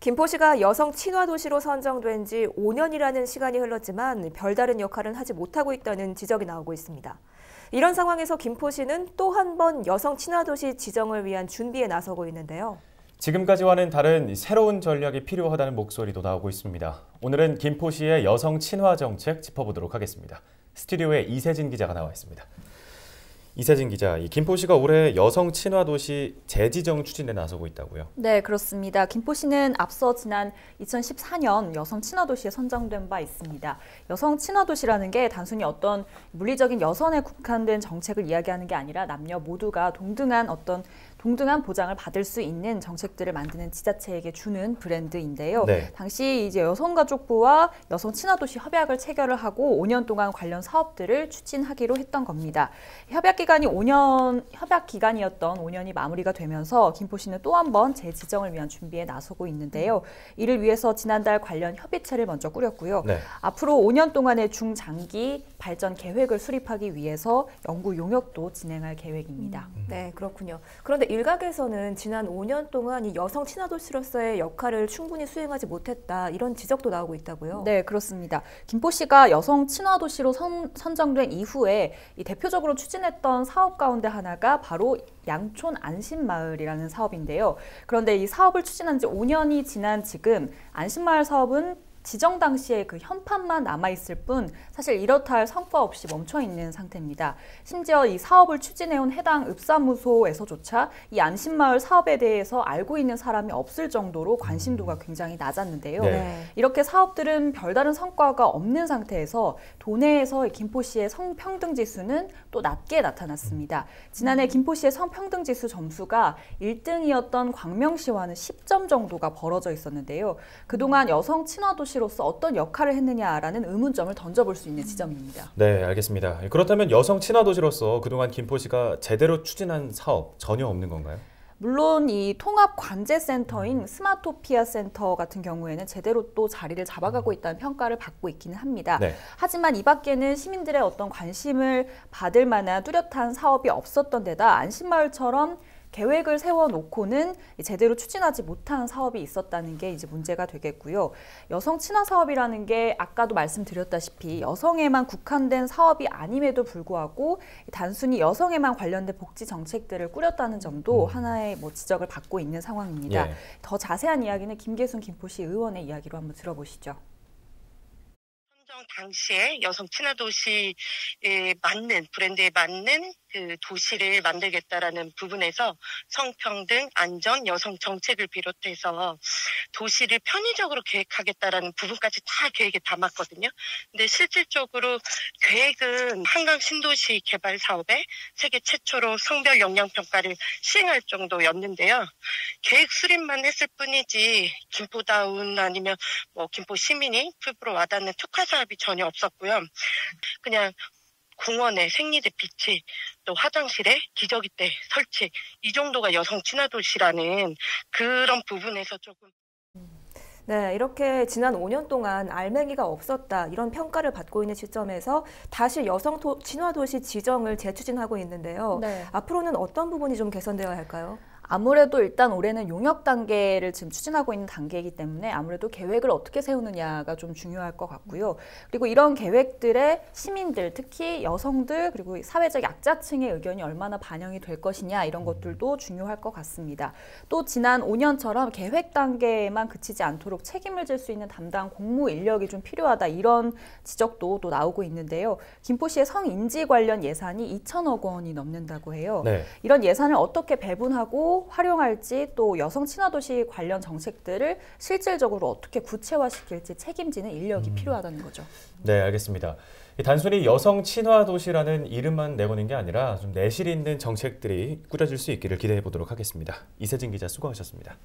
김포시가 여성 친화 도시로 선정된 지 5년이라는 시간이 흘렀지만 별다른 역할은 하지 못하고 있다는 지적이 나오고 있습니다. 이런 상황에서 김포시는 또 한 번 여성 친화 도시 지정을 위한 준비에 나서고 있는데요. 지금까지와는 다른 새로운 전략이 필요하다는 목소리도 나오고 있습니다. 오늘은 김포시의 여성 친화 정책 짚어보도록 하겠습니다. 스튜디오에 이세진 기자가 나와 있습니다. 이세진 기자, 김포시가 올해 여성 친화 도시 재지정 추진에 나서고 있다고요? 네, 그렇습니다. 김포시는 앞서 지난 2014년 여성 친화 도시에 선정된 바 있습니다. 여성 친화 도시라는 게 단순히 어떤 물리적인 여성에 국한된 정책을 이야기하는 게 아니라 남녀 모두가 동등한 보장을 받을 수 있는 정책들을 만드는 지자체에게 주는 브랜드인데요. 네. 당시 이제 여성가족부와 여성 친화도시 협약을 체결을 하고 5년 동안 관련 사업들을 추진하기로 했던 겁니다. 협약 기간이었던 5년이 마무리가 되면서 김포시는 또 한 번 재지정을 위한 준비에 나서고 있는데요. 이를 위해서 지난달 관련 협의체를 먼저 꾸렸고요. 네. 앞으로 5년 동안의 중장기 발전 계획을 수립하기 위해서 연구 용역도 진행할 계획입니다. 네, 그렇군요. 그런데 일각에서는 지난 5년 동안 이 여성 친화 도시로서의 역할을 충분히 수행하지 못했다, 이런 지적도 나오고 있다고요? 네, 그렇습니다. 김포시가 여성 친화 도시로 선정된 이후에 대표적으로 추진했던 사업 가운데 하나가 바로 양촌 안심마을이라는 사업인데요. 그런데 이 사업을 추진한 지 5년이 지난 지금 안심마을 사업은 지정 당시에 그 현판만 남아있을 뿐 사실 이렇다 할 성과 없이 멈춰있는 상태입니다. 심지어 이 사업을 추진해온 해당 읍사무소에서조차 이 안심마을 사업에 대해서 알고 있는 사람이 없을 정도로 관심도가 굉장히 낮았는데요. 네. 이렇게 사업들은 별다른 성과가 없는 상태에서 도내에서 김포시의 성평등 지수는 또 낮게 나타났습니다. 지난해 김포시의 성평등 지수 점수가 1등이었던 광명시와는 10점 정도가 벌어져 있었는데요. 그동안 여성 친화 도시로서 어떤 역할을 했느냐라는 의문점을 던져볼 수 있는 지점입니다. 네, 알겠습니다. 그렇다면 여성 친화 도시로서 그동안 김포시가 제대로 추진한 사업 전혀 없는 건가요? 물론 이 통합관제센터인 스마토피아 센터 같은 경우에는 제대로 또 자리를 잡아가고 있다는 평가를 받고 있기는 합니다. 네. 하지만 이 밖에는 시민들의 어떤 관심을 받을 만한 뚜렷한 사업이 없었던 데다 안심마을처럼 계획을 세워놓고는 제대로 추진하지 못한 사업이 있었다는 게 이제 문제가 되겠고요. 여성 친화 사업이라는 게 아까도 말씀드렸다시피 여성에만 국한된 사업이 아님에도 불구하고 단순히 여성에만 관련된 복지 정책들을 꾸렸다는 점도 하나의 지적을 받고 있는 상황입니다. 예. 더 자세한 이야기는 김계순 김포시 의원의 이야기로 한번 들어보시죠. 당시에 여성 친화 도시에 맞는 브랜드에 맞는 그 도시를 만들겠다라는 부분에서 성평등, 안전, 여성 정책을 비롯해서 도시를 편의적으로 계획하겠다라는 부분까지 다 계획에 담았거든요. 근데 실질적으로 계획은 한강 신도시 개발 사업에 세계 최초로 성별 역량 평가를 시행할 정도였는데요. 계획 수립만 했을 뿐이지 김포다운 아니면 김포 시민이 피부로 와닿는 특화 사업이 전혀 없었고요. 그냥 공원에 생리대 비치, 또 화장실에 기저귀대 설치, 이 정도가 여성 친화 도시라는 그런 부분에서 조금. 네, 이렇게 지난 5년 동안 알맹이가 없었다, 이런 평가를 받고 있는 시점에서 다시 여성 친화 도시 지정을 재추진하고 있는데요. 네. 앞으로는 어떤 부분이 좀 개선되어야 할까요? 아무래도 일단 올해는 용역 단계를 지금 추진하고 있는 단계이기 때문에 아무래도 계획을 어떻게 세우느냐가 좀 중요할 것 같고요. 그리고 이런 계획들에 시민들, 특히 여성들 그리고 사회적 약자층의 의견이 얼마나 반영이 될 것이냐, 이런 것들도 중요할 것 같습니다. 또 지난 5년처럼 계획 단계에만 그치지 않도록 책임을 질 수 있는 담당 공무 인력이 좀 필요하다, 이런 지적도 또 나오고 있는데요. 김포시의 성인지 관련 예산이 2천억 원이 넘는다고 해요. 네. 이런 예산을 어떻게 배분하고 활용할지, 또 여성 친화 도시 관련 정책들을 실질적으로 어떻게 구체화시킬지 책임지는 인력이 필요하다는 거죠. 네, 알겠습니다. 단순히 여성 친화 도시라는 이름만 내보는 게 아니라 좀 내실 있는 정책들이 꾸려질 수 있기를 기대해 보도록 하겠습니다. 이세진 기자 수고하셨습니다.